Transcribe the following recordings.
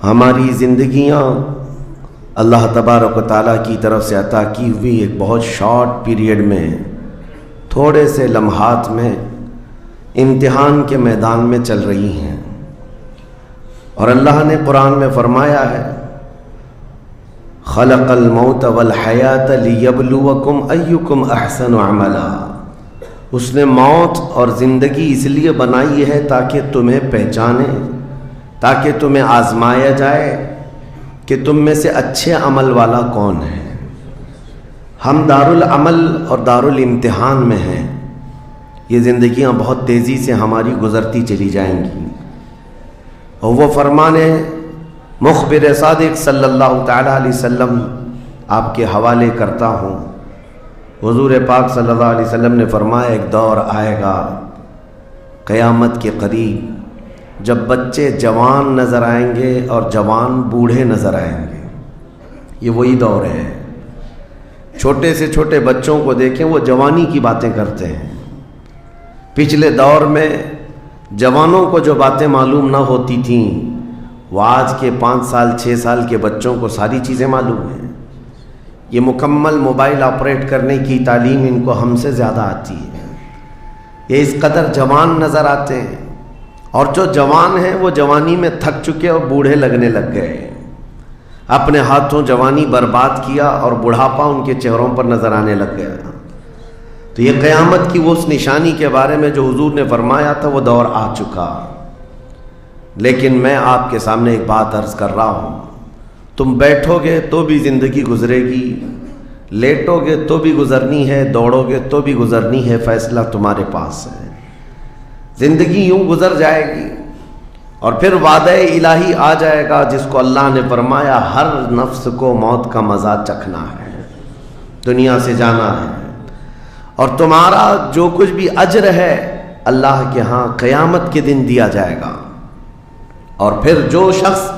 ہماری زندگیاں اللہ تبارک و تعالیٰ کی طرف سے عطا کی ہوئی ایک بہت شارٹ پیریڈ میں، تھوڑے سے لمحات میں امتحان کے میدان میں چل رہی ہیں۔ اور اللہ نے قرآن میں فرمایا ہے، خلق الموت والحیات لیبلوکم ایکم احسن عملا۔ اس نے موت اور زندگی اس لیے بنائی ہے تاکہ تمہیں پہچانے، تاکہ تمہیں آزمایا جائے کہ تم میں سے اچھے عمل والا کون ہے۔ ہم دارالعمل اور دارالامتحان میں ہیں۔ یہ زندگیاں بہت تیزی سے ہماری گزرتی چلی جائیں گی، اور وہ فرمان مخبر صادق صلی اللہ تعالیٰ علیہ وسلم آپ کے حوالے کرتا ہوں۔ حضور پاک صلی اللہ علیہ وسلم نے فرمایا، ایک دور آئے گا قیامت کے قریب جب بچے جوان نظر آئیں گے اور جوان بوڑھے نظر آئیں گے۔ یہ وہی دور ہے۔ چھوٹے سے چھوٹے بچوں کو دیکھیں، وہ جوانی کی باتیں کرتے ہیں۔ پچھلے دور میں جوانوں کو جو باتیں معلوم نہ ہوتی تھیں، وہ آج کے 5 سال 6 سال کے بچوں کو ساری چیزیں معلوم ہیں۔ یہ مکمل موبائل آپریٹ کرنے کی تعلیم ان کو ہم سے زیادہ آتی ہے۔ یہ اس قدر جوان نظر آتے ہیں، اور جو جوان ہیں وہ جوانی میں تھک چکے اور بوڑھے لگنے لگ گئے۔ اپنے ہاتھوں جوانی برباد کیا اور بڑھاپا ان کے چہروں پر نظر آنے لگ گیا۔ تو یہ قیامت کی وہ اس نشانی کے بارے میں جو حضور نے فرمایا تھا، وہ دور آ چکا۔ لیکن میں آپ کے سامنے ایک بات عرض کر رہا ہوں، تم بیٹھو گے تو بھی زندگی گزرے گی، لیٹو گے تو بھی گزرنی ہے، دوڑو گے تو بھی گزرنی ہے، فیصلہ تمہارے پاس ہے۔ زندگی یوں گزر جائے گی، اور پھر وعدہ الہی آ جائے گا جس کو اللہ نے فرمایا، ہر نفس کو موت کا مزہ چکھنا ہے، دنیا سے جانا ہے، اور تمہارا جو کچھ بھی اجر ہے اللہ کے ہاں قیامت کے دن دیا جائے گا۔ اور پھر جو شخص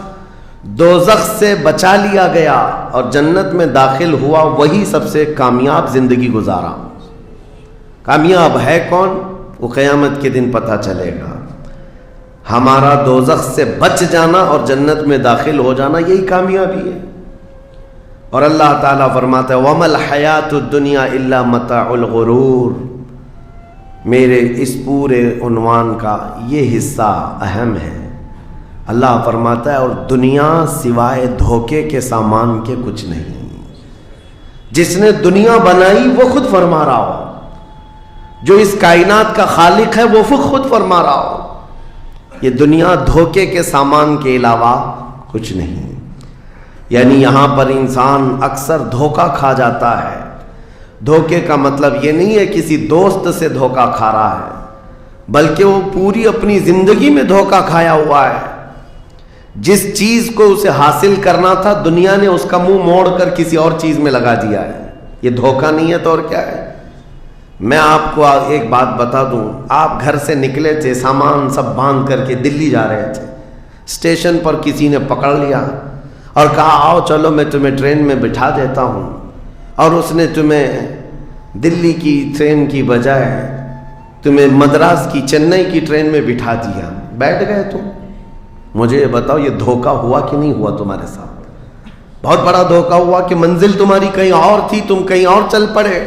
دوزخ سے بچا لیا گیا اور جنت میں داخل ہوا، وہی سب سے کامیاب زندگی گزارا۔ کامیاب ہے کون؟ وہ قیامت کے دن پتہ چلے گا۔ ہمارا دوزخ سے بچ جانا اور جنت میں داخل ہو جانا، یہی کامیابی ہے۔ اور اللہ تعالیٰ فرماتا ہے، وَمَا الْحَيَاةُ الدُّنْيَا إِلَّا مَتَاعُ الْغُرُورِ۔ میرے اس پورے عنوان کا یہ حصہ اہم ہے۔ اللہ فرماتا ہے، اور دنیا سوائے دھوکے کے سامان کے کچھ نہیں۔ جس نے دنیا بنائی وہ خود فرما رہا ہو، جو اس کائنات کا خالق ہے وہ خود فرما رہا ہو، یہ دنیا دھوکے کے سامان کے علاوہ کچھ نہیں۔ یعنی یہاں پر انسان اکثر دھوکہ کھا جاتا ہے۔ دھوکے کا مطلب یہ نہیں ہے کسی دوست سے دھوکہ کھا رہا ہے، بلکہ وہ پوری اپنی زندگی میں دھوکہ کھایا ہوا ہے۔ جس چیز کو اسے حاصل کرنا تھا، دنیا نے اس کا منہ موڑ کر کسی اور چیز میں لگا دیا ہے۔ یہ دھوکہ نہیں ہے تو اور کیا ہے؟ میں آپ کو ایک بات بتا دوں، آپ گھر سے نکلے تھے، سامان سب باندھ کر کے دلی جا رہے تھے، اسٹیشن پر کسی نے پکڑ لیا اور کہا، آؤ چلو میں تمہیں ٹرین میں بٹھا دیتا ہوں، اور اس نے تمہیں دلی کی ٹرین کی بجائے تمہیں مدراس کی، چنئی کی ٹرین میں بٹھا دیا، بیٹھ گئے تم۔ مجھے یہ بتاؤ، یہ دھوکہ ہوا کہ نہیں ہوا تمہارے ساتھ؟ بہت بڑا دھوکہ ہوا کہ منزل تمہاری کہیں اور تھی، تم کہیں اور چل پڑے۔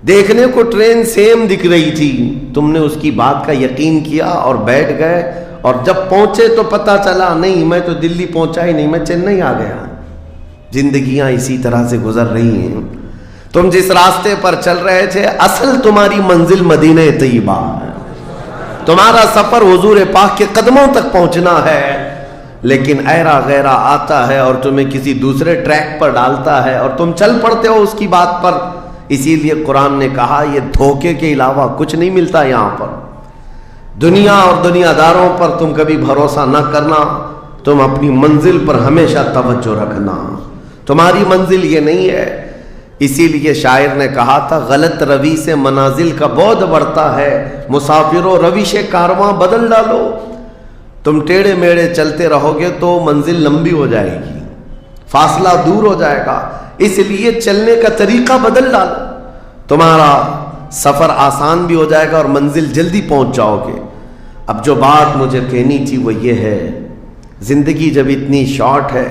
دیکھنے کو ٹرین سیم دکھ رہی تھی، تم نے اس کی بات کا یقین کیا اور بیٹھ گئے، اور جب پہنچے تو پتہ چلا نہیں، میں تو دلی پہنچا ہی نہیں، میں چنئی آ گیا۔ زندگیاں اسی طرح سے گزر رہی ہیں۔ تم جس راستے پر چل رہے تھے، اصل تمہاری منزل مدینہ طیبہ ہے، تمہارا سفر حضور پاک کے قدموں تک پہنچنا ہے، لیکن ایرا غیرہ آتا ہے اور تمہیں کسی دوسرے ٹریک پر ڈالتا ہے، اور تم چل پڑتے ہو اس کی بات پر۔ اسی لیے قرآن نے کہا، یہ دھوکے کے علاوہ کچھ نہیں ملتا یہاں پر۔ دنیا اور دنیا داروں پر تم کبھی بھروسہ نہ کرنا، تم اپنی منزل پر ہمیشہ توجہ رکھنا۔ تمہاری منزل یہ نہیں ہے۔ اسی لیے شاعر نے کہا تھا، غلط روی سے منازل کا بعد بڑھتا ہے، مسافروں روش کارواں بدل ڈالو۔ تم ٹیڑھے میڑھے چلتے رہو گے تو منزل لمبی ہو جائے گی، فاصلہ دور ہو جائے گا، اس لیے چلنے کا طریقہ بدل ڈالو، تمہارا سفر آسان بھی ہو جائے گا اور منزل جلدی پہنچ جاؤ گے۔ اب جو بات مجھے کہنی تھی وہ یہ ہے زندگی جب اتنی شارٹ ہے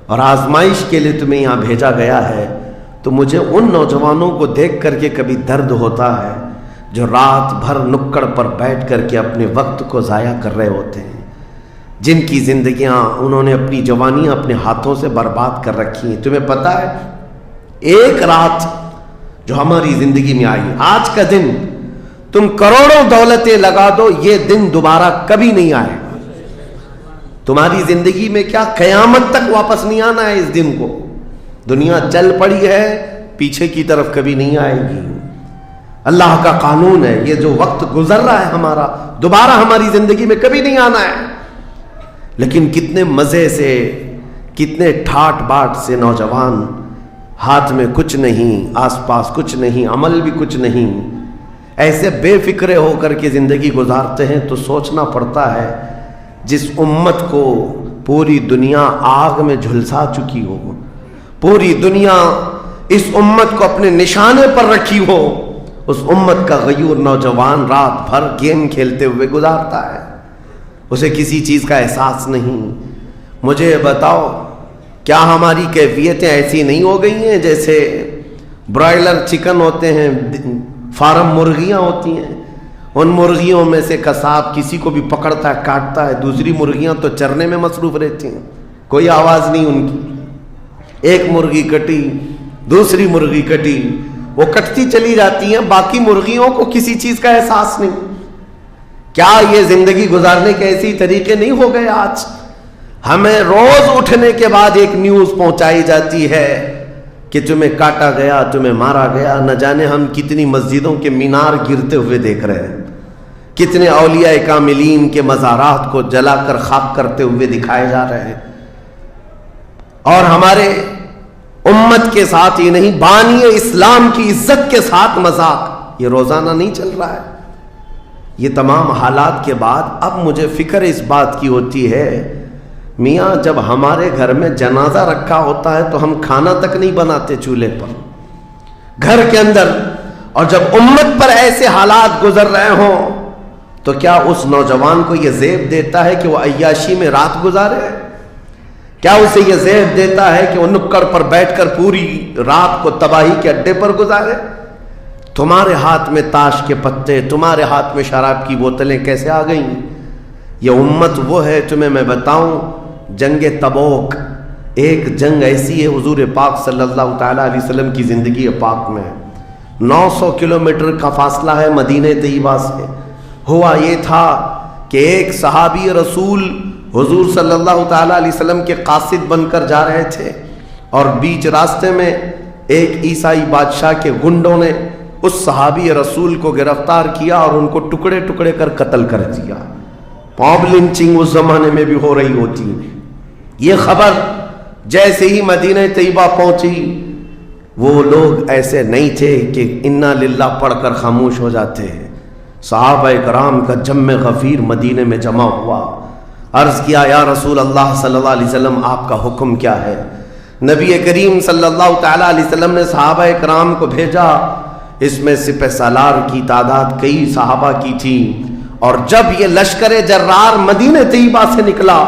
اور آزمائش کے لیے تمہیں یہاں بھیجا گیا ہے تو مجھے ان نوجوانوں کو دیکھ کر کے کبھی درد ہوتا ہے جو رات بھر نکڑ پر بیٹھ کر کے اپنے وقت کو ضائع کر رہے ہوتے ہیں، جن کی زندگیاں انہوں نے اپنی جوانیاں اپنے ہاتھوں سے برباد کر رکھی ہیں۔ تمہیں پتہ ہے ایک رات جو ہماری زندگی میں آئی، آج کا دن تم کروڑوں دولتیں لگا دو، یہ دن دوبارہ کبھی نہیں آئے گا۔ تمہاری زندگی میں کیا قیامت تک واپس نہیں آنا ہے اس دن کو۔ دنیا چل پڑی ہے، پیچھے کی طرف کبھی نہیں آئے گی۔ اللہ کا قانون ہے، یہ جو وقت گزر رہا ہے ہمارا، دوبارہ ہماری زندگی میں کبھی نہیں آنا ہے۔ لیکن کتنے مزے سے، کتنے ٹھاٹ باٹ سے نوجوان، ہاتھ میں کچھ نہیں، آس پاس کچھ نہیں، عمل بھی کچھ نہیں، ایسے بے فکرے ہو کر کے زندگی گزارتے ہیں۔ تو سوچنا پڑتا ہے جس امت کو پوری دنیا آگ میں جھلسا چکی ہو، پوری دنیا اس امت کو اپنے نشانے پر رکھی ہو، اس امت کا غیور نوجوان رات بھر گیم کھیلتے ہوئے گزارتا ہے، اسے کسی چیز کا احساس نہیں۔ مجھے بتاؤ کیا ہماری کیفیتیں ایسی نہیں ہو گئی ہیں جیسے برائلر چکن ہوتے ہیں، فارم مرغیاں ہوتی ہیں، ان مرغیوں میں سے قصاب کسی کو بھی پکڑتا ہے، کاٹتا ہے، دوسری مرغیاں تو چرنے میں مصروف رہتی ہیں، کوئی آواز نہیں ان کی۔ ایک مرغی کٹی، دوسری مرغی کٹی، وہ کٹتی چلی جاتی ہیں، باقی مرغیوں کو کسی چیز کا احساس نہیں۔ کیا یہ زندگی گزارنے کے ایسے طریقے نہیں ہو گئے؟ آج ہمیں روز اٹھنے کے بعد ایک نیوز پہنچائی جاتی ہے کہ تمہیں کاٹا گیا، تمہیں مارا گیا۔ نہ جانے ہم کتنی مسجدوں کے مینار گرتے ہوئے دیکھ رہے ہیں، کتنے اولیاء کاملین کے مزارات کو جلا کر خاک کرتے ہوئے دکھائے جا رہے ہیں، اور ہمارے امت کے ساتھ ہی نہیں، بانی اسلام کی عزت کے ساتھ مذاق یہ روزانہ نہیں چل رہا ہے۔ یہ تمام حالات کے بعد اب مجھے فکر اس بات کی ہوتی ہے، میاں جب ہمارے گھر میں جنازہ رکھا ہوتا ہے تو ہم کھانا تک نہیں بناتے چولہے پر گھر کے اندر، اور جب امت پر ایسے حالات گزر رہے ہوں تو کیا اس نوجوان کو یہ زیب دیتا ہے کہ وہ عیاشی میں رات گزارے؟ کیا اسے یہ زیب دیتا ہے کہ وہ نکڑ پر بیٹھ کر پوری رات کو تباہی کے اڈے پر گزارے؟ تمہارے ہاتھ میں تاش کے پتے، تمہارے ہاتھ میں شراب کی بوتلیں کیسے آ گئیں؟ یہ امت وہ ہے، تمہیں میں بتاؤں، جنگ تبوک ایک جنگ ایسی ہے حضور پاک صلی اللہ تعالیٰ علیہ وسلم کی زندگی پاک میں 900 کلومیٹر کا فاصلہ ہے مدینہ طیبہ سے۔ ہوا یہ تھا کہ ایک صحابی رسول حضور صلی اللہ تعالیٰ علیہ وسلم کے قاصد بن کر جا رہے تھے، اور بیچ راستے میں ایک عیسائی بادشاہ کے گنڈوں نے اس صحابی رسول کو گرفتار کیا اور ان کو ٹکڑے ٹکڑے کر قتل کر دیا۔ موب لنچنگ اس زمانے میں بھی ہو رہی ہوتی۔ یہ خبر جیسے ہی مدینہ طیبہ پہنچی، وہ لوگ ایسے نہیں تھے کہ انا للہ پڑھ کر خاموش ہو جاتے ہیں۔ صحابہ کرام کا جم غفیر مدینے میں جمع ہوا، عرض کیا یا رسول اللہ صلی اللہ علیہ وسلم آپ کا حکم کیا ہے؟ نبی کریم صلی اللہ تعالیٰ علیہ وسلم نے صحابہ کرام کو بھیجا، اس میں سپہ سالار کی تعداد کئی صحابہ کی تھی، اور جب یہ لشکر جرار مدینہ طیبہ سے نکلا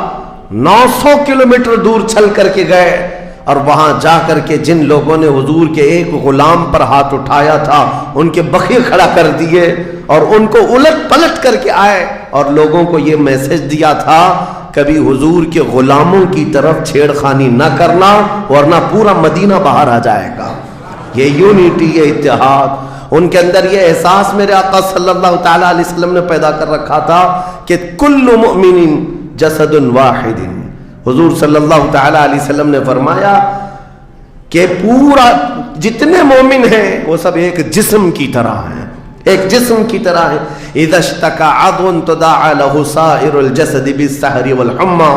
900 کلومیٹر دور چل کر کے گئے، اور وہاں جا کر کے جن لوگوں نے حضور کے ایک غلام پر ہاتھ اٹھایا تھا ان کے بخیے کھڑا کر دیے، اور ان کو الٹ پلٹ کر کے آئے اور لوگوں کو یہ میسج دیا تھا کبھی حضور کے غلاموں کی طرف چھیڑ خانی نہ کرنا ورنہ پورا مدینہ باہر آ جائے گا۔ یہ یونٹی، یہ اتحاد، ان کے اندر یہ احساس میرے آقا صلی اللہ تعالیٰ علیہ وسلم نے پیدا کر رکھا تھا کہ کل مؤمن جسد واحد۔ حضور صلی اللہ تعالیٰ علیہ وسلم نے فرمایا کہ پورا جتنے مومن ہیں وہ سب ایک جسم کی طرح ہیں، ایک جسم کی طرح ہے۔ اذا اشتکى عضو تداعى له سائر الجسد بالسحر والحمى،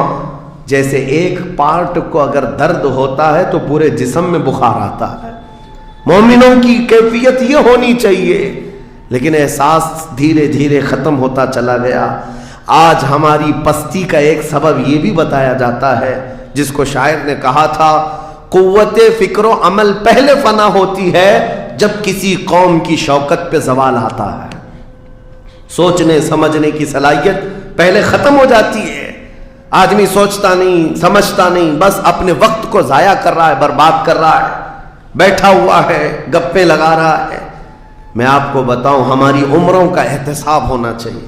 جیسے ایک پارٹ کو اگر درد ہوتا ہے تو پورے جسم میں بخار آتا ہے۔ مومنوں کی کیفیت یہ ہونی چاہیے، لیکن احساس دھیرے دھیرے ختم ہوتا چلا گیا۔ آج ہماری پستی کا ایک سبب یہ بھی بتایا جاتا ہے، جس کو شاعر نے کہا تھا قوت فکر و عمل پہلے فنا ہوتی ہے جب کسی قوم کی شوکت پہ زوال آتا ہے۔ سوچنے سمجھنے کی صلاحیت پہلے ختم ہو جاتی ہے۔ آدمی سوچتا نہیں، سمجھتا نہیں، بس اپنے وقت کو ضائع کر رہا ہے، برباد کر رہا ہے، بیٹھا ہوا ہے، گپیں لگا رہا ہے۔ میں آپ کو بتاؤں، ہماری عمروں کا احتساب ہونا چاہیے۔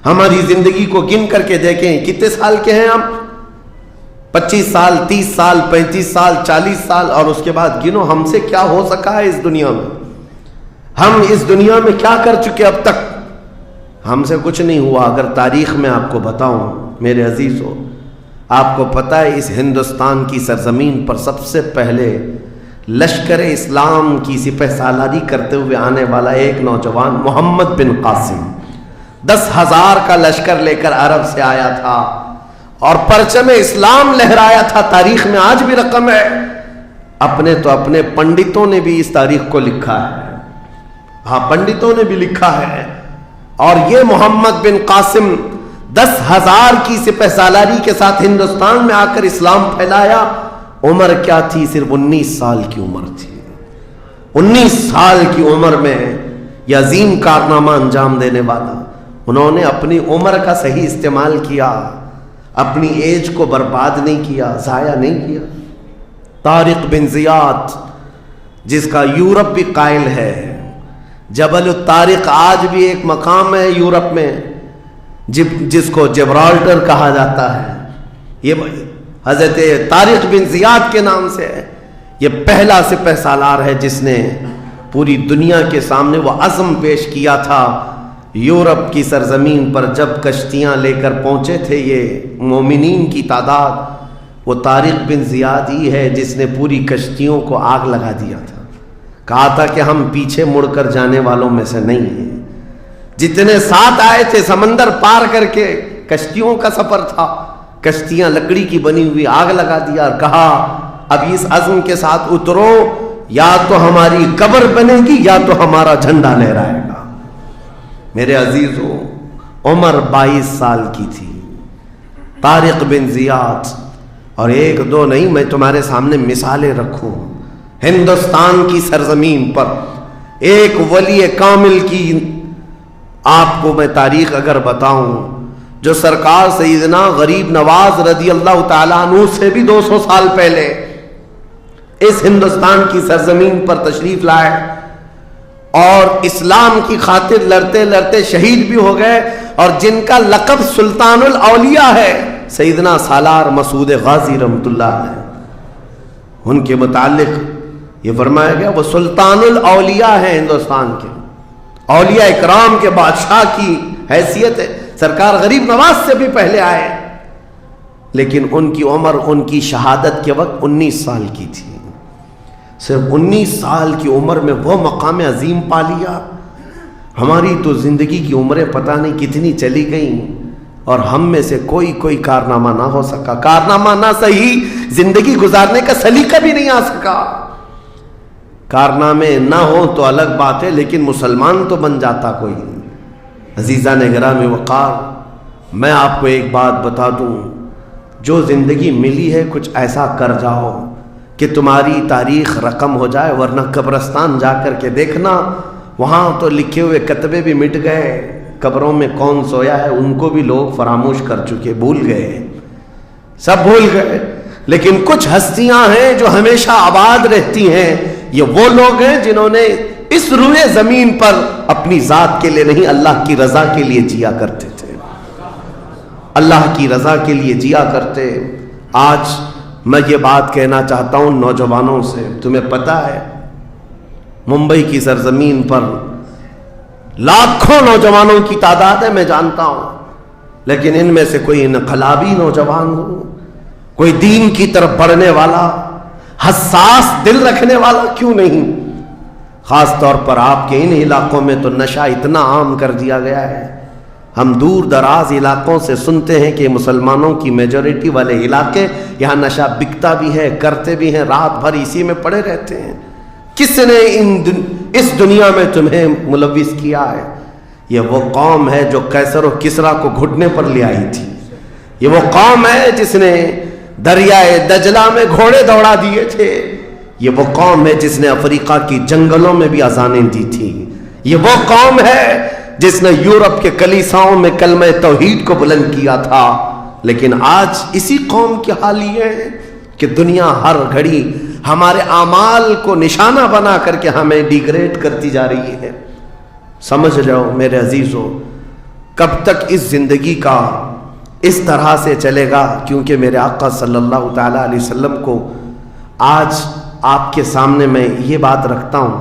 ہماری زندگی کو گن کر کے دیکھیں، کتنے سال کے ہیں ہم؟ 25 سال، 30 سال، 35 سال، 40 سال، اور اس کے بعد گنو ہم سے کیا ہو سکا ہے اس دنیا میں۔ ہم اس دنیا میں کیا کر چکے اب تک؟ ہم سے کچھ نہیں ہوا۔ اگر تاریخ میں آپ کو بتاؤں میرے عزیزو، آپ کو پتہ ہے اس ہندوستان کی سرزمین پر سب سے پہلے لشکر اسلام کی سپہ سالاری کرتے ہوئے آنے والا ایک نوجوان محمد بن قاسم 10,000 کا لشکر لے کر عرب سے آیا تھا اور پرچم اسلام لہرایا تھا۔ تاریخ میں آج بھی رقم ہے۔ اپنے پنڈتوں نے بھی اس تاریخ کو لکھا ہے، ہاں پنڈتوں نے بھی لکھا ہے۔ اور یہ محمد بن قاسم 10,000 کی سپہ سالاری کے ساتھ ہندوستان میں آ کر اسلام پھیلایا۔ عمر کیا تھی؟ صرف 19 سال کی عمر تھی۔ 19 سال کی عمر میں یہ عظیم کارنامہ انجام دینے والا، انہوں نے اپنی عمر کا صحیح استعمال کیا، اپنی ایج کو برباد نہیں کیا، ضائع نہیں کیا۔ طارق بن زیاد، جس کا یورپ بھی قائل ہے، جبل الطارق آج بھی ایک مقام ہے یورپ میں جس کو جبرالٹر کہا جاتا ہے، یہ حضرت طارق بن زیاد کے نام سے ہے۔ یہ پہلا سپہ سالار ہے جس نے پوری دنیا کے سامنے وہ عزم پیش کیا تھا۔ یورپ کی سرزمین پر جب کشتیاں لے کر پہنچے تھے یہ مومنین کی تعداد، وہ طارق بن زیاد ہی ہے جس نے پوری کشتیوں کو آگ لگا دیا تھا۔ کہا تھا کہ ہم پیچھے مڑ کر جانے والوں میں سے نہیں ہیں۔ جتنے ساتھ آئے تھے سمندر پار کر کے، کشتیوں کا سفر تھا، کشتیاں لکڑی کی بنی ہوئی، آگ لگا دیا اور کہا اب اس عزم کے ساتھ اترو، یا تو ہماری قبر بنے گی یا تو ہمارا جھنڈا لہرائے گا۔ میرے عزیزو، عمر 22 سال کی تھی طارق بن زیاد، اور ایک دو نہیں، میں تمہارے سامنے مثالیں رکھوں۔ ہندوستان کی سرزمین پر ایک ولی کامل کی آپ کو میں تاریخ اگر بتاؤں، جو سرکار سیدنا غریب نواز رضی اللہ تعالیٰ عنہ سے بھی 200 سال پہلے اس ہندوستان کی سرزمین پر تشریف لائے اور اسلام کی خاطر لڑتے لڑتے شہید بھی ہو گئے، اور جن کا لقب سلطان الاولیاء ہے، سیدنا سالار مسعود غازی رحمۃ اللہ علیہ، ان کے متعلق یہ فرمایا گیا وہ سلطان الاولیاء ہے ہندوستان کے، اولیاء اکرام کے بادشاہ کی حیثیت ہے۔ سرکار غریب نواز سے بھی پہلے آئے، لیکن ان کی عمر ان کی شہادت کے وقت 19 سال کی تھی۔ صرف 19 سال کی عمر میں وہ مقام عظیم پا لیا۔ ہماری تو زندگی کی عمریں پتہ نہیں کتنی چلی گئیں، اور ہم میں سے کوئی کارنامہ نہ ہو سکا، کارنامہ نہ صحیح زندگی گزارنے کا سلیقہ بھی نہیں آ سکا۔ کارنامے نہ ہو تو الگ بات ہے، لیکن مسلمان تو بن جاتا کوئی۔ عزیزان گرامی وقار، میں آپ کو ایک بات بتا دوں، جو زندگی ملی ہے کچھ ایسا کر جاؤ کہ تمہاری تاریخ رقم ہو جائے، ورنہ قبرستان جا کر کے دیکھنا، وہاں تو لکھے ہوئے کتبے بھی مٹ گئے، قبروں میں کون سویا ہے ان کو بھی لوگ فراموش کر چکے، بھول گئے، سب بھول گئے۔ لیکن کچھ ہستیاں ہیں جو ہمیشہ آباد رہتی ہیں، یہ وہ لوگ ہیں جنہوں نے اس روئے زمین پر اپنی ذات کے لیے نہیں، اللہ کی رضا کے لیے جیا کرتے تھے، اللہ کی رضا کے لیے جیا کرتے۔ آج میں یہ بات کہنا چاہتا ہوں نوجوانوں سے، تمہیں پتہ ہے ممبئی کی سرزمین پر لاکھوں نوجوانوں کی تعداد ہے، میں جانتا ہوں، لیکن ان میں سے کوئی انقلابی نوجوان ہو، کوئی دین کی طرف بڑھنے والا، حساس دل رکھنے والا کیوں نہیں؟ خاص طور پر آپ کے ان علاقوں میں تو نشہ اتنا عام کر دیا گیا ہے، ہم دور دراز علاقوں سے سنتے ہیں کہ مسلمانوں کی میجورٹی والے علاقے، یہاں نشہ بکتا بھی ہے، کرتے بھی ہیں، رات بھر اسی میں پڑے رہتے ہیں۔ کس نے اس دنیا میں تمہیں ملوث کیا ہے؟ یہ وہ قوم ہے جو قیصر و کسریٰ کو گھٹنے پر لے آئی تھی، یہ وہ قوم ہے جس نے دریائے دجلہ میں گھوڑے دوڑا دیے تھے، یہ وہ قوم ہے جس نے افریقہ کی جنگلوں میں بھی اذانیں دی تھی، یہ وہ قوم ہے جس نے یورپ کے کلیساؤں میں کلمہ توحید کو بلند کیا تھا، لیکن آج اسی قوم کی حال یہ ہے کہ دنیا ہر گھڑی ہمارے اعمال کو نشانہ بنا کر کے ہمیں ڈیگریڈ کرتی جا رہی ہے۔ سمجھ جاؤ میرے عزیزو، کب تک اس زندگی کا اس طرح سے چلے گا؟ کیونکہ میرے آقا صلی اللہ تعالیٰ علیہ وسلم کو آج آپ کے سامنے میں یہ بات رکھتا ہوں،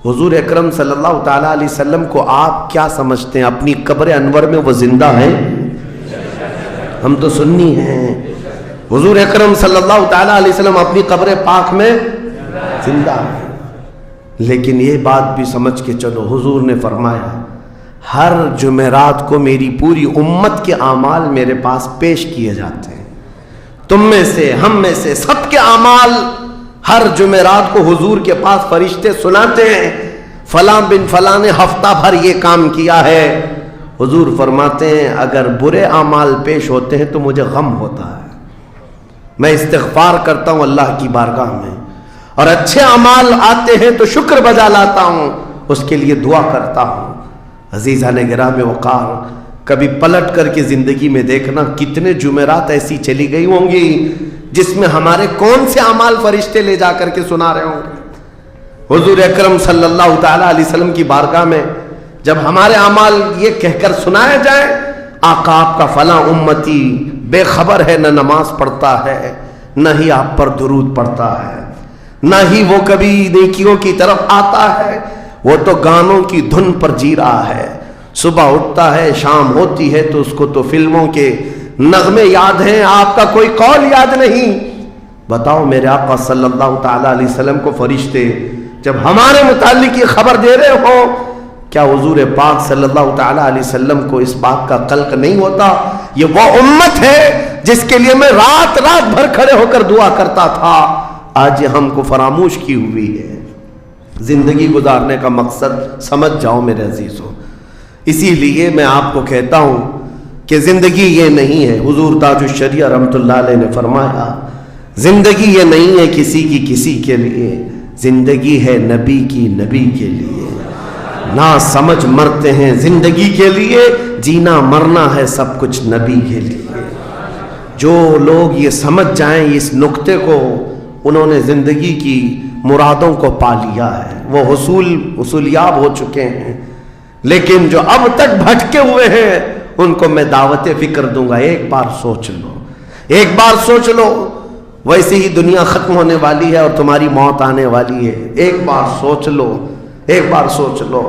حضور اکرم صلی اللہ تعالیٰ علیہ وسلم کو آپ کیا سمجھتے ہیں؟ اپنی قبر انور میں وہ زندہ ہیں؟ ہم تو سنی ہیں۔ حضور اکرم صلی اللہ تعالیٰ علیہ وسلم اپنی قبر پاک میں زندہ ہیں، لیکن یہ بات بھی سمجھ کے چلو، حضور نے فرمایا ہر جمعرات کو میری پوری امت کے اعمال میرے پاس پیش کیے جاتے ہیں۔ تم میں سے، ہم میں سے، سب کے اعمال ہر جمعرات کو حضور کے پاس فرشتے سناتے ہیں، فلاں بن فلاں نے ہفتہ بھر یہ کام کیا ہے۔ حضور فرماتے ہیں اگر برے اعمال پیش ہوتے ہیں تو مجھے غم ہوتا ہے، میں استغفار کرتا ہوں اللہ کی بارگاہ میں، اور اچھے اعمال آتے ہیں تو شکر بجا لاتا ہوں، اس کے لیے دعا کرتا ہوں۔ عزیزان گرامی وقار، کبھی پلٹ کر کے زندگی میں دیکھنا کتنے جمعرات ایسی چلی گئی ہوں گی جس میں ہمارے کون سے اعمال فرشتے لے جا کر کے سنا رہے ہوں گے۔ حضور اکرم صلی اللہ تعالیٰ علیہ وسلم کی بارگاہ میں جب ہمارے اعمال یہ کہہ کر سنائے جائیں، آقا آپ کا فلاں امتی بے خبر ہے، نہ نماز پڑھتا ہے، نہ ہی آپ پر درود پڑھتا ہے، نہ ہی وہ کبھی نیکیوں کی طرف آتا ہے، وہ تو گانوں کی دھن پر جی رہا ہے، صبح اٹھتا ہے، شام ہوتی ہے تو اس کو تو فلموں کے نغمے یاد ہیں، آپ کا کوئی قول یاد نہیں۔ بتاؤ میرے آقا صلی اللہ تعالیٰ علیہ وسلم کو فرشتے جب ہمارے متعلق یہ خبر دے رہے ہو، کیا حضور پاک صلی اللہ تعالیٰ علیہ وسلم کو اس بات کا قلق نہیں ہوتا؟ یہ وہ امت ہے جس کے لیے میں رات رات بھر کھڑے ہو کر دعا کرتا تھا، آج یہ ہم کو فراموش کی ہوئی ہے۔ زندگی گزارنے کا مقصد سمجھ جاؤ میرے عزیزوں، اسی لیے میں آپ کو کہتا ہوں کہ زندگی یہ نہیں ہے، حضور تاج الشریعہ رحمۃ اللہ علیہ نے فرمایا زندگی یہ نہیں ہے کسی کے لیے، زندگی ہے نبی کی نبی کے لیے، نہ سمجھ مرتے ہیں زندگی کے لیے، جینا مرنا ہے سب کچھ نبی کے لیے۔ جو لوگ یہ سمجھ جائیں اس نقطے کو، انہوں نے زندگی کی مرادوں کو پا لیا ہے، وہ حصولیاب ہو چکے ہیں۔ لیکن جو اب تک بھٹکے ہوئے ہیں ان کو میں دعوت فکر دوں گا، ایک بار سوچ لو، ایک بار سوچ لو، ویسے ہی دنیا ختم ہونے والی ہے اور تمہاری موت آنے والی ہے، ایک بار سوچ لو، ایک بار سوچ لو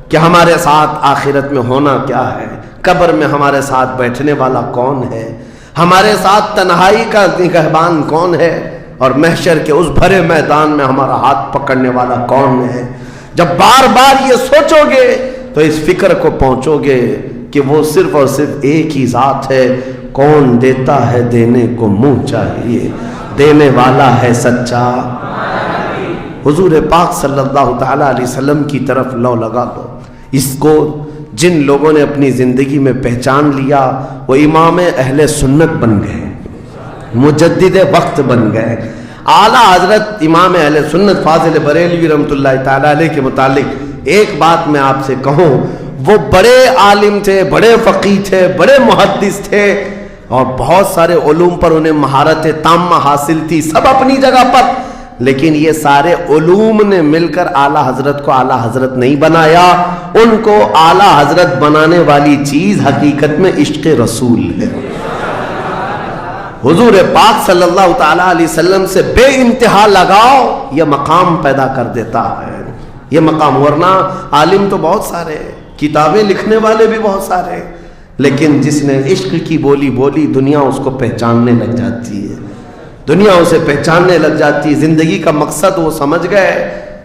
کہ ہمارے ساتھ آخرت میں ہونا کیا ہے، قبر میں ہمارے ساتھ بیٹھنے والا کون ہے، ہمارے ساتھ تنہائی کا نگہبان کون ہے، اور محشر کے اس بھرے میدان میں ہمارا ہاتھ پکڑنے والا کون ہے۔ جب بار بار یہ سوچو گے تو اس فکر کو پہنچو گے کہ وہ صرف اور صرف ایک ہی ذات ہے، کون دیتا ہے دینے کو منہ چاہیے، دینے والا ہے سچا۔ حضور پاک صلی اللہ تعالیٰ علیہ وسلم کی طرف لو لگا دو۔ اس کو جن لوگوں نے اپنی زندگی میں پہچان لیا وہ امام اہل سنت بن گئے، مجدد وقت بن گئے۔ اعلیٰ حضرت امام اہل سنت فاضل بریلوی رحمۃ اللہ تعالیٰ علیہ کے متعلق ایک بات میں آپ سے کہوں، وہ بڑے عالم تھے، بڑے فقیہ تھے، بڑے محدث تھے، اور بہت سارے علوم پر انہیں مہارت تامہ حاصل تھی، سب اپنی جگہ پر، لیکن یہ سارے علوم نے مل کر اعلیٰ حضرت کو اعلیٰ حضرت نہیں بنایا۔ ان کو اعلیٰ حضرت بنانے والی چیز حقیقت میں عشق رسول ہے۔ حضور پاک صلی اللہ تعالیٰ علیہ وسلم سے بے انتہا لگاؤ یہ مقام پیدا کر دیتا ہے، یہ مقام۔ ورنہ عالم تو بہت سارے، کتابیں لکھنے والے بھی بہت سارے، لیکن جس نے عشق کی بولی بولی دنیا اس کو پہچاننے لگ جاتی ہے، دنیا اسے پہچاننے لگ جاتی ہے۔ زندگی کا مقصد وہ سمجھ گئے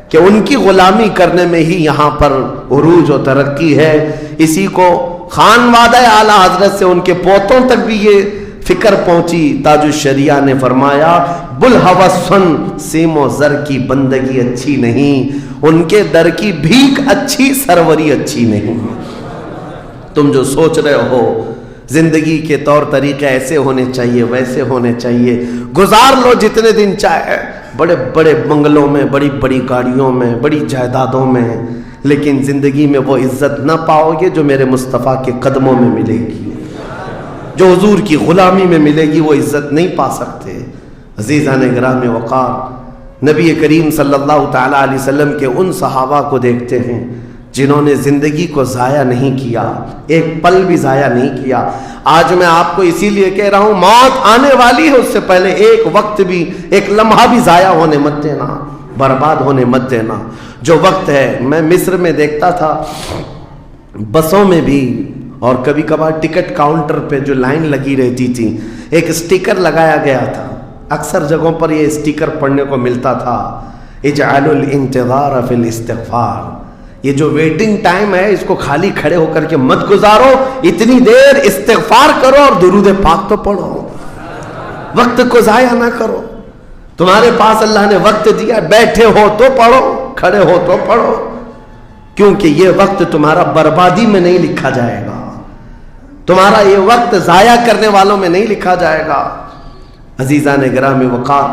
کہ ان کی غلامی کرنے میں ہی یہاں پر عروج و ترقی ہے۔ اسی کو خانوادہ اعلیٰ حضرت سے ان کے پوتوں تک بھی یہ فکر پہنچی۔ تاج الشریعہ نے فرمایا بلحوثن سیم و زر کی بندگی اچھی نہیں، ان کے در کی بھیک اچھی، سروری اچھی نہیں۔ تم جو سوچ رہے ہو زندگی کے طور طریقے ایسے ہونے چاہیے، ویسے ہونے چاہیے، گزار لو جتنے دن چاہے، بڑے بڑے بنگلوں میں، بڑی بڑی گاڑیوں میں، بڑی جائیدادوں میں، لیکن زندگی میں وہ عزت نہ پاؤ گے جو میرے مصطفیٰ کے قدموں میں ملے گی۔ جو حضور کی غلامی میں ملے گی وہ عزت نہیں پا سکتے۔ عزیزان گرامی وقار، نبی کریم صلی اللہ تعالیٰ علیہ وسلم کے ان صحابہ کو دیکھتے ہیں جنہوں نے زندگی کو ضائع نہیں کیا، ایک پل بھی ضائع نہیں کیا۔ آج میں آپ کو اسی لیے کہہ رہا ہوں، موت آنے والی ہے، اس سے پہلے ایک وقت بھی، ایک لمحہ بھی ضائع ہونے مت دینا، برباد ہونے مت دینا۔ جو وقت ہے، میں مصر میں دیکھتا تھا بسوں میں بھی اور کبھی کبھار ٹکٹ کاؤنٹر پہ جو لائن لگی رہتی تھی، ایک اسٹیکر لگایا گیا تھا، اکثر جگہوں پر یہ اسٹیکر پڑھنے کو ملتا تھا، اجعلوا الانتظار فی الاستغفار۔ یہ جو ویٹنگ ٹائم ہے اس کو خالی کھڑے ہو کر کے مت گزارو، اتنی دیر استغفار کرو اور درود پاک تو پڑھو، وقت کو ضائع نہ کرو۔ تمہارے پاس اللہ نے وقت دیا، بیٹھے ہو تو پڑھو، کھڑے ہو تو پڑھو، کیونکہ یہ وقت تمہارا بربادی میں نہیں لکھا جائے گا، تمہارا یہ وقت ضائع کرنے والوں میں نہیں لکھا جائے گا۔ عزیزان گرامی وقار،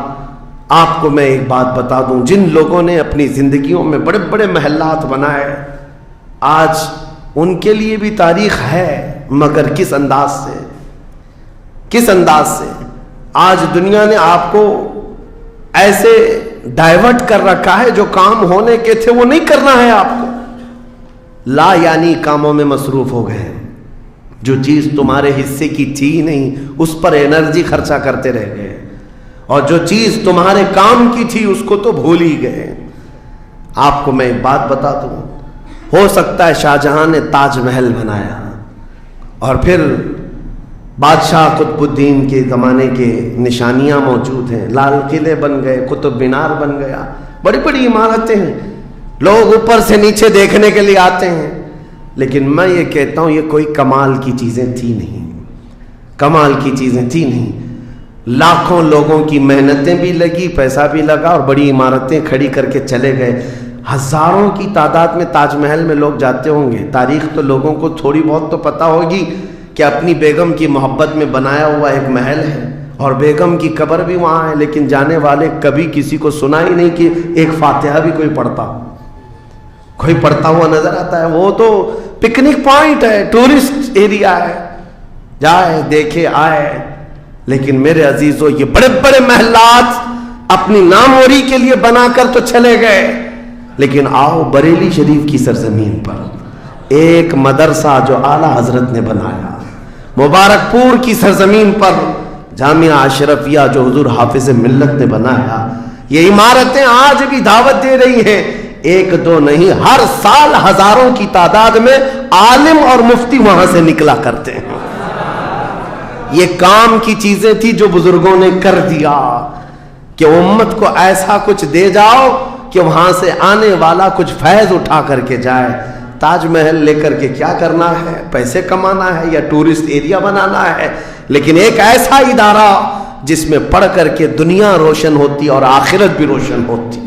آپ کو میں ایک بات بتا دوں، جن لوگوں نے اپنی زندگیوں میں بڑے بڑے محلات بنائے، آج ان کے لیے بھی تاریخ ہے، مگر کس انداز سے، کس انداز سے۔ آج دنیا نے آپ کو ایسے ڈائیورٹ کر رکھا ہے، جو کام ہونے کے تھے وہ نہیں کرنا ہے آپ کو، لا یعنی کاموں میں مصروف ہو گئے، جو چیز تمہارے حصے کی تھی نہیں اس پر انرجی خرچہ کرتے رہ گئے، اور جو چیز تمہارے کام کی تھی اس کو تو بھول ہی گئے۔ آپ کو میں ایک بات بتا دوں، ہو سکتا ہے شاہ جہاں نے تاج محل بنایا، اور پھر بادشاہ قطب الدین کے زمانے کے نشانیاں موجود ہیں، لال قلعے بن گئے، قطب مینار بن گیا، بڑی بڑی عمارتیں ہیں، لوگ اوپر سے نیچے دیکھنے کے لیے آتے ہیں، لیکن میں یہ کہتا ہوں یہ کوئی کمال کی چیزیں تھی نہیں، کمال کی چیزیں تھی نہیں۔ لاکھوں لوگوں کی محنتیں بھی لگی، پیسہ بھی لگا، اور بڑی عمارتیں کھڑی کر کے چلے گئے۔ ہزاروں کی تعداد میں تاج محل میں لوگ جاتے ہوں گے، تاریخ تو لوگوں کو تھوڑی بہت تو پتہ ہوگی کہ اپنی بیگم کی محبت میں بنایا ہوا ایک محل ہے، اور بیگم کی قبر بھی وہاں ہے، لیکن جانے والے کبھی کسی کو سنا ہی نہیں کہ ایک فاتحہ بھی کوئی پڑھتا ہوا نظر آتا ہے۔ وہ تو پکنک پوائنٹ ہے، ٹورسٹ ایریا ہے، جائے دیکھے آئے۔ لیکن میرے عزیزو، یہ بڑے بڑے محلات اپنی ناموری کے لیے بنا کر تو چلے گئے، لیکن آؤ بریلی شریف کی سرزمین پر ایک مدرسہ جو اعلیٰ حضرت نے بنایا، مبارک پور کی سرزمین پر جامعہ اشرفیہ جو حضور حافظ ملت نے بنایا، یہ عمارتیں آج بھی دعوت دے رہی ہیں، ایک دو نہیں، ہر سال ہزاروں کی تعداد میں عالم اور مفتی وہاں سے نکلا کرتے ہیں۔ یہ کام کی چیزیں تھی جو بزرگوں نے کر دیا کہ امت کو ایسا کچھ دے جاؤ کہ وہاں سے آنے والا کچھ فیض اٹھا کر کے جائے۔ تاج محل لے کر کے کیا کرنا ہے؟ پیسے کمانا ہے یا ٹورسٹ ایریا بنانا ہے؟ لیکن ایک ایسا ادارہ جس میں پڑھ کر کے دنیا روشن ہوتی اور آخرت بھی روشن ہوتی۔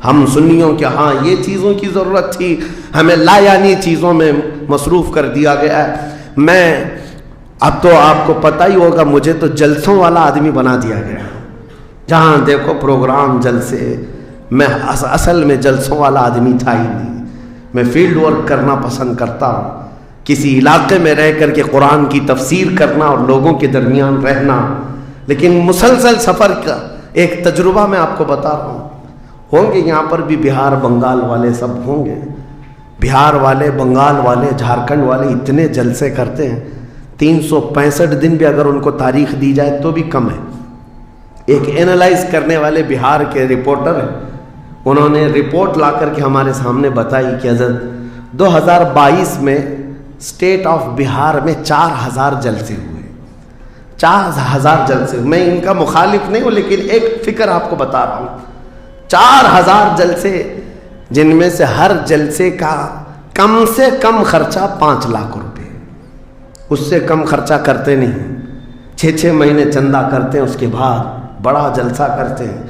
ہم سنیوں کے ہاں یہ چیزوں کی ضرورت تھی، ہمیں لا یعنی چیزوں میں مصروف کر دیا گیا ہے۔ میں اب تو آپ کو پتہ ہی ہوگا، مجھے تو جلسوں والا آدمی بنا دیا گیا، جہاں دیکھو پروگرام جلسے۔ میں اصل میں جلسوں والا آدمی تھا ہی نہیں، میں فیلڈ ورک کرنا پسند کرتا ہوں، کسی علاقے میں رہ کر کے قرآن کی تفسیر کرنا اور لوگوں کے درمیان رہنا۔ لیکن مسلسل سفر کا ایک تجربہ میں آپ کو بتا رہا ہوں، ہوں گے یہاں پر بھی بہار بنگال والے، سب ہوں گے، بہار والے، بنگال والے، جھارکھنڈ والے اتنے جلسے کرتے ہیں، 365 دن بھی اگر ان کو تاریخ دی جائے تو بھی کم ہے۔ ایک اینالائز کرنے والے بہار کے رپورٹر ہیں، انہوں نے رپورٹ لا کر کے ہمارے سامنے بتائی کہ حضرت 2022 میں اسٹیٹ آف بہار میں 4000 جلسے ہوئے، 4000 جلسے۔ میں ان کا مخالف نہیں ہوں، لیکن ایک فکر آپ کو بتا رہا ہوں، 4000 جلسے، جن میں سے ہر جلسے کا کم سے کم خرچہ 5 لاکھ روپے، اس سے کم خرچہ کرتے نہیں، 6 مہینے چندہ کرتے ہیں، اس کے بعد بڑا جلسہ کرتے ہیں۔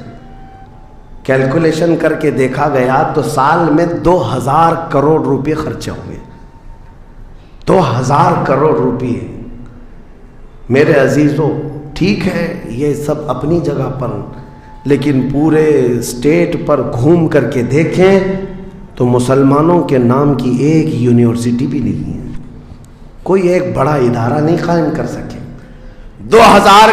کیلکولیشن کر کے دیکھا گیا تو سال میں 2000 کروڑ روپے خرچے ہوئے، 2000 کروڑ روپے۔ میرے عزیزوں، ٹھیک ہے یہ سب اپنی جگہ پر، لیکن پورے اسٹیٹ پر گھوم کر کے دیکھیں تو مسلمانوں کے نام کی ایک یونیورسٹی بھی نہیں ہے، کوئی ایک بڑا ادارہ نہیں قائم کر سکے۔ 2000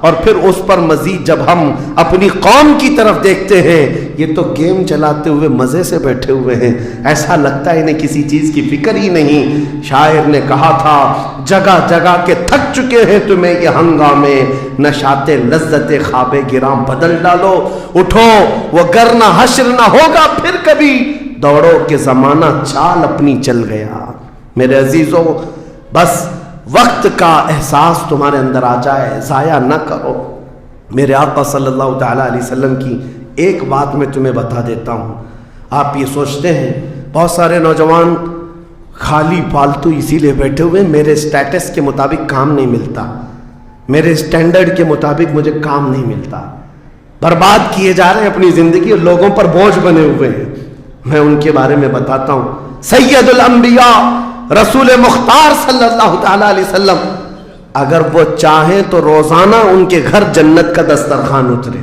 اور پھر اس پر مزید جب ہم اپنی قوم کی طرف دیکھتے ہیں، یہ تو گیم چلاتے ہوئے مزے سے بیٹھے ہوئے ہیں، ایسا لگتا ہے انہیں کسی چیز کی فکر ہی نہیں۔ شاعر نے کہا تھا جگہ جگہ کے تھک چکے ہیں تمہیں یہ ہنگامے، نشاط لذت خواب گراں بدل ڈالو، اٹھو وہ گرنا حشر نہ ہوگا پھر کبھی، دوڑو کہ زمانہ چال اپنی چل گیا۔ میرے عزیزوں، بس وقت کا احساس تمہارے اندر آ جائے، ضائع نہ کرو۔ میرے آقا صلی اللہ تعالیٰ علیہ وسلم کی ایک بات میں تمہیں بتا دیتا ہوں۔ آپ یہ سوچتے ہیں بہت سارے نوجوان خالی فالتو اسی لیے بیٹھے ہوئے، میرے سٹیٹس کے مطابق کام نہیں ملتا، میرے سٹینڈرڈ کے مطابق مجھے کام نہیں ملتا، برباد کیے جا رہے ہیں اپنی زندگی اور لوگوں پر بوجھ بنے ہوئے ہیں۔ میں ان کے بارے میں بتاتا ہوں۔ سید الانبیاء رسول مختار صلی اللہ تعالیٰ علیہ وسلم اگر وہ چاہیں تو روزانہ ان کے گھر جنت کا دسترخوان اترے،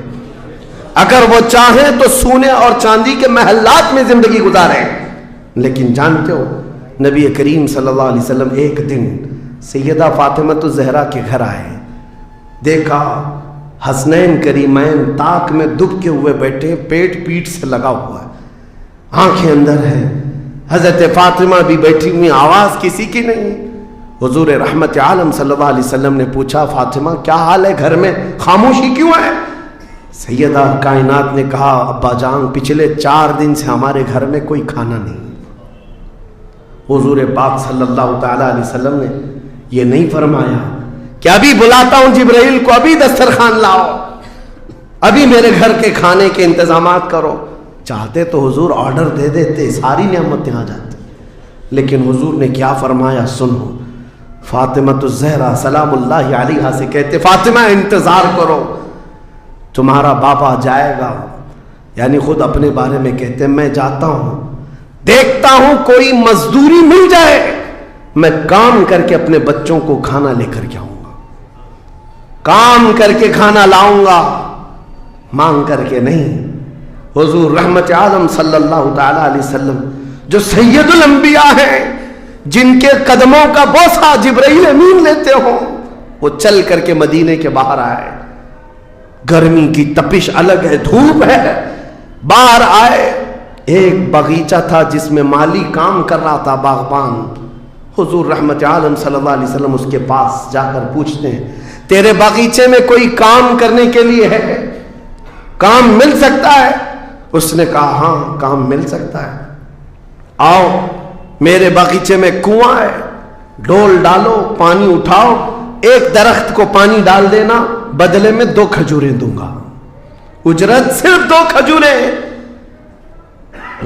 اگر وہ چاہیں تو سونے اور چاندی کے محلات میں زندگی گزاریں، لیکن جانتے ہو نبی کریم صلی اللہ علیہ وسلم ایک دن سیدہ فاطمہ الزہرا کے گھر آئے، دیکھا حسنین کریمین تاک میں دبکے ہوئے بیٹھے، پیٹ پیٹ سے لگا ہوا ہے، آنکھیں اندر ہیں، حضرت فاطمہ بھی بیٹھی ہوئی، آواز کسی کی نہیں۔ حضور رحمت عالم صلی اللہ علیہ وسلم نے پوچھا فاطمہ کیا حال ہے، گھر میں خاموشی کیوں ہے؟ سیدہ کائنات نے کہا ابا جان پچھلے 4 دن سے ہمارے گھر میں کوئی کھانا نہیں۔ حضور پاک صلی اللہ تعالیٰ علیہ وسلم نے یہ نہیں فرمایا کہ ابھی بلاتا ہوں جبرائیل کو، ابھی دسترخوان لاؤ، ابھی میرے گھر کے کھانے کے انتظامات کرو۔ چاہتے تو حضور آرڈر دے دیتے، ساری نعمتیں آ جاتی، لیکن حضور نے کیا فرمایا سنو۔ فاطمہ الزہرا سلام اللہ علیہا سے کہتے فاطمہ انتظار کرو، تمہارا بابا جائے گا، یعنی خود اپنے بارے میں کہتے ہیں میں جاتا ہوں، دیکھتا ہوں کوئی مزدوری مل جائے، میں کام کر کے اپنے بچوں کو کھانا لے کر کے آؤں گا، کام کر کے کھانا لاؤں گا، مانگ کر کے نہیں۔ حضور رحمت عالم صلی اللہ تعالیٰ علیہ وسلم جو سید الانبیاء ہیں، جن کے قدموں کا بوسہ جبرائیل امین لیتے ہوں، وہ چل کر کے مدینے کے باہر آئے، گرمی کی تپش الگ ہے، دھوپ ہے، باہر آئے، ایک باغیچہ تھا جس میں مالی کام کر رہا تھا، باغبان۔ حضور رحمت عالم صلی اللہ علیہ وسلم اس کے پاس جا کر پوچھتے ہیں تیرے باغیچے میں کوئی کام کرنے کے لیے ہے، کام مل سکتا ہے؟ اس نے کہا ہاں کام مل سکتا ہے، آؤ میرے باغیچے میں کنواں ہے، ڈول ڈالو، پانی اٹھاؤ، ایک درخت کو پانی ڈال دینا، بدلے میں 2 کھجوریں دوں گا، اجرت صرف 2 کھجوریں۔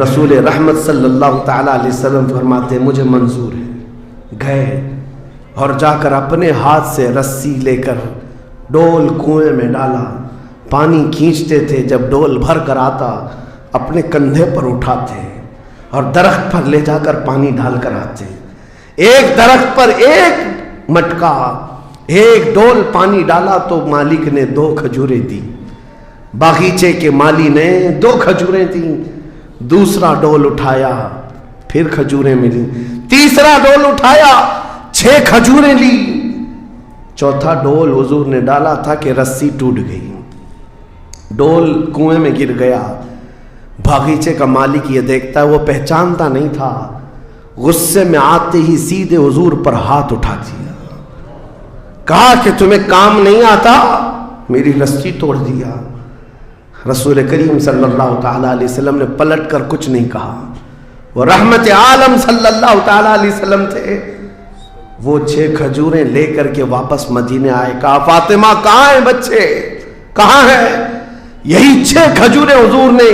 رسول رحمت صلی اللہ تعالیٰ علیہ وسلم فرماتے مجھے منظور ہے۔ گئے اور جا کر اپنے ہاتھ سے رسی لے کر ڈول کنویں میں ڈالا، پانی کھینچتے تھے، جب ڈول بھر کر آتا اپنے کندھے پر اٹھاتے اور درخت پر لے جا کر پانی ڈال کر آتے، ایک درخت پر ایک مٹکا، ایک ڈول پانی ڈالا تو مالک نے 2 کھجوریں دی، باغیچے کے مالی نے 2 کھجوریں دیں، دوسرا ڈول اٹھایا پھر کھجوریں ملی، تیسرا ڈول اٹھایا 6 کھجوریں لی، چوتھا ڈول حضور نے ڈالا تھا کہ رسی ٹوٹ گئی، ڈول کنویں میں گر گیا۔ باغیچے کا مالک یہ دیکھتا ہے، وہ پہچانتا نہیں تھا، غصے میں آتے ہی سیدھے حضور پر ہاتھ اٹھا دیا، کہا کہ تمہیں کام نہیں آتا، میری رسی توڑ دیا۔ رسول کریم صلی اللہ تعالیٰ علیہ وسلم نے پلٹ کر کچھ نہیں کہا، وہ رحمت عالم صلی اللہ تعالیٰ علیہ وسلم تھے، وہ 6 کھجوریں لے کر کے واپس مدینے آئے، کہا فاطمہ کہاں ہیں بچے، کہاں ہیں؟ یہی 6 کھجوریں حضور نے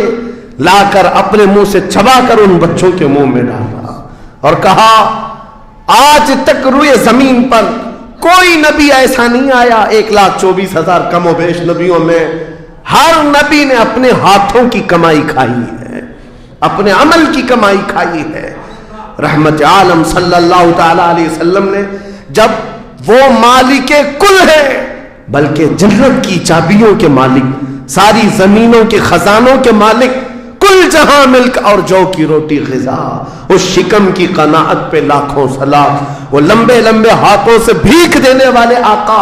لا کر اپنے منہ سے چبا کر ان بچوں کے منہ میں ڈالا اور کہا آج تک روئے زمین پر کوئی نبی ایسا نہیں آیا، 1,24,000 کم و بیش نبیوں میں ہر نبی نے اپنے ہاتھوں کی کمائی کھائی ہے، اپنے عمل کی کمائی کھائی ہے۔ رحمت عالم صلی اللہ تعالیٰ علیہ وسلم نے جب وہ مالک کل ہے، بلکہ جنت کی چابیوں کے مالک، ساری زمینوں کے خزانوں کے مالک، کل جہاں ملک اور جو کی روٹی غذا، اس شکم کی قناعت پہ لاکھوں سلام، وہ لمبے لمبے ہاتھوں سے بھیک دینے والے آقا،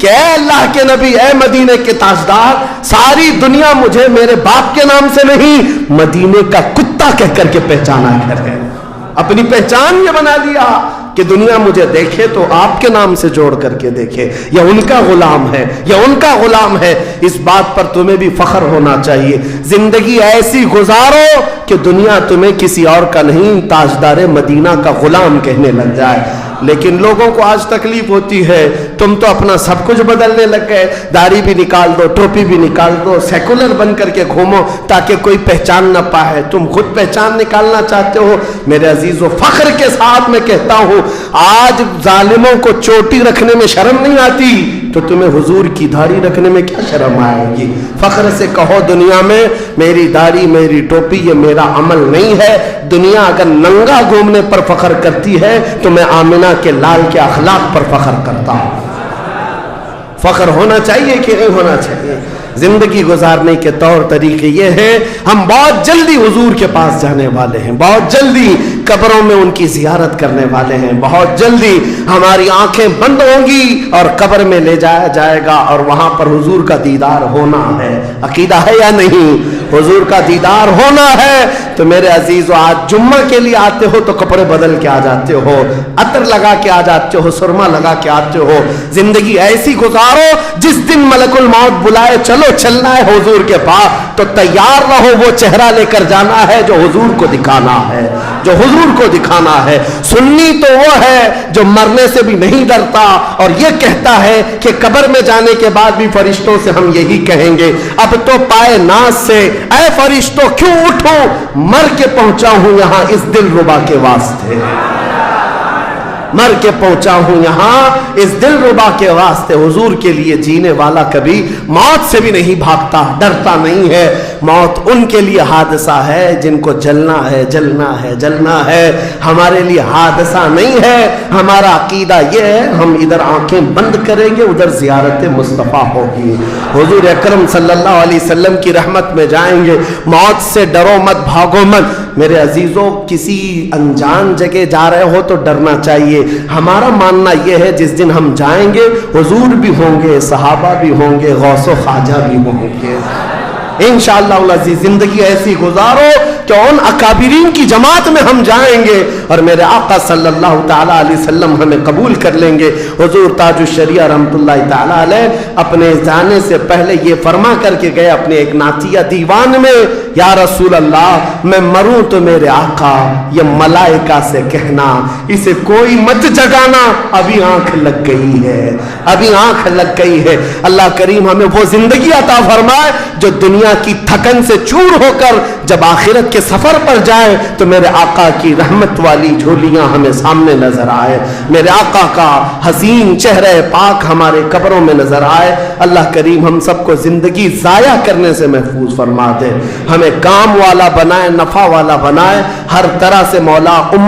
کہ اے اللہ کے نبی، اے مدینے کے تاجدار، ساری دنیا مجھے میرے باپ کے نام سے نہیں، مدینے کا کتا کہہ کر کے پہچانا کرے۔ اپنی پہچان یہ بنا لیا کہ دنیا مجھے دیکھے تو آپ کے نام سے جوڑ کر کے دیکھے، یہ ان کا غلام ہے، یہ ان کا غلام ہے۔ اس بات پر تمہیں بھی فخر ہونا چاہیے۔ زندگی ایسی گزارو کہ دنیا تمہیں کسی اور کا نہیں، تاجدار مدینہ کا غلام کہنے لگ جائے۔ لیکن لوگوں کو آج تکلیف ہوتی ہے، تم تو اپنا سب کچھ بدلنے لگ گئے، داڑھی بھی نکال دو، ٹوپی بھی نکال دو، سیکولر بن کر کے گھومو تاکہ کوئی پہچان نہ پائے، تم خود پہچان نکالنا چاہتے ہو۔ میرے عزیزو، فخر کے ساتھ میں کہتا ہوں، آج ظالموں کو چوٹی رکھنے میں شرم نہیں آتی تو تمہیں حضور کی داڑھی رکھنے میں کیا شرم آئے گی؟ فخر سے کہو دنیا میں، میری داڑھی میری ٹوپی یہ میرا عمل نہیں ہے۔ دنیا اگر ننگا گھومنے پر فخر کرتی ہے تو میں آمنہ کے لال کے اخلاق پر فخر کرتا ہوں۔ فخر ہونا چاہیے کہ نہیں ہونا چاہیے؟ زندگی گزارنے کے طور طریقے یہ ہیں، ہم بہت جلدی حضور کے پاس جانے والے ہیں، بہت جلدی قبروں میں ان کی زیارت کرنے والے ہیں، بہت جلدی ہماری آنکھیں بند ہوں گی اور قبر میں لے جایا جائے گا اور وہاں پر حضور کا دیدار ہونا ہے۔ عقیدہ ہے یا نہیں؟ حضور کا دیدار ہونا ہے۔ تو میرے عزیزو، آج جمعہ کے لیے آتے ہو تو کپڑے بدل کے آ جاتے ہو، عطر لگا کے آ جاتے ہو، سرما لگا کے آتے ہو۔ زندگی ایسی گزارو، جس دن ملک الموت بلائے چلو چلنا ہے حضور کے پاس تو تیار رہو، وہ چہرہ لے کر جانا ہے جو حضور کو دکھانا ہے، جو حضور کو دکھانا ہے۔ سنی تو وہ ہے جو مرنے سے بھی نہیں ڈرتا اور یہ کہتا ہے کہ قبر میں جانے کے بعد بھی فرشتوں سے ہم یہی کہیں گے، اب تو پائے ناز سے اے فرشتوں کیوں اٹھو، مر کے پہنچا ہوں یہاں اس دل ربا کے واسطے، مر کے پہنچا ہوں یہاں اس دل ربا کے واسطے۔ حضور کے لیے جینے والا کبھی موت سے بھی نہیں بھاگتا، ڈرتا نہیں ہے۔ موت ان کے لیے حادثہ ہے جن کو جلنا ہے، جلنا ہے، جلنا ہے۔ ہمارے لیے حادثہ نہیں ہے۔ ہمارا عقیدہ یہ ہے، ہم ادھر آنکھیں بند کریں گے، ادھر زیارت مصطفیٰ ہوگی، حضور اکرم صلی اللہ علیہ وسلم کی رحمت میں جائیں گے۔ موت سے ڈرو مت، بھاگو مت۔ میرے عزیزوں، کسی انجان جگہ جا رہے ہو تو ڈرنا چاہیے۔ ہمارا ماننا یہ ہے جس دن ہم جائیں گے حضور بھی ہوں گے، صحابہ بھی ہوں گے، غوث و خواجہ بھی ہوں گے۔ انشاءاللہ العزیز زندگی ایسی گزارو کہ ان اکابرین کی جماعت میں ہم جائیں گے اور میرے آقا صلی اللہ تعالیٰ علیہ وسلم ہمیں قبول کر لیں گے۔ حضور تاج الشریعہ رحمت اللہ تعالیٰ علیہ اپنے جانے سے پہلے یہ فرما کر کے گئے اپنے ایک نعتیہ دیوان میں، یا رسول اللہ میں مروں تو میرے آقا یہ ملائکہ سے کہنا اسے کوئی مت جگانا، ابھی آنکھ لگ گئی ہے، ابھی آنکھ لگ گئی ہے۔ اللہ کریم ہمیں وہ زندگی عطا فرمائے جو دنیا کی تھکن سے چور ہو کر جب آخرت کے سفر پر جائے تو میرے آقا کی رحمت والی جھولیاں ہمیں سامنے نظر آئے، میرے آقا کا حسین چہرہ پاک ہمارے قبروں میں نظر آئے۔ اللہ کریم ہم سب کو زندگی ضائع کرنے سے محفوظ فرما دے، ہمیں کام والا بنائے، نفع والا بنائے، ہر طرح سے مولا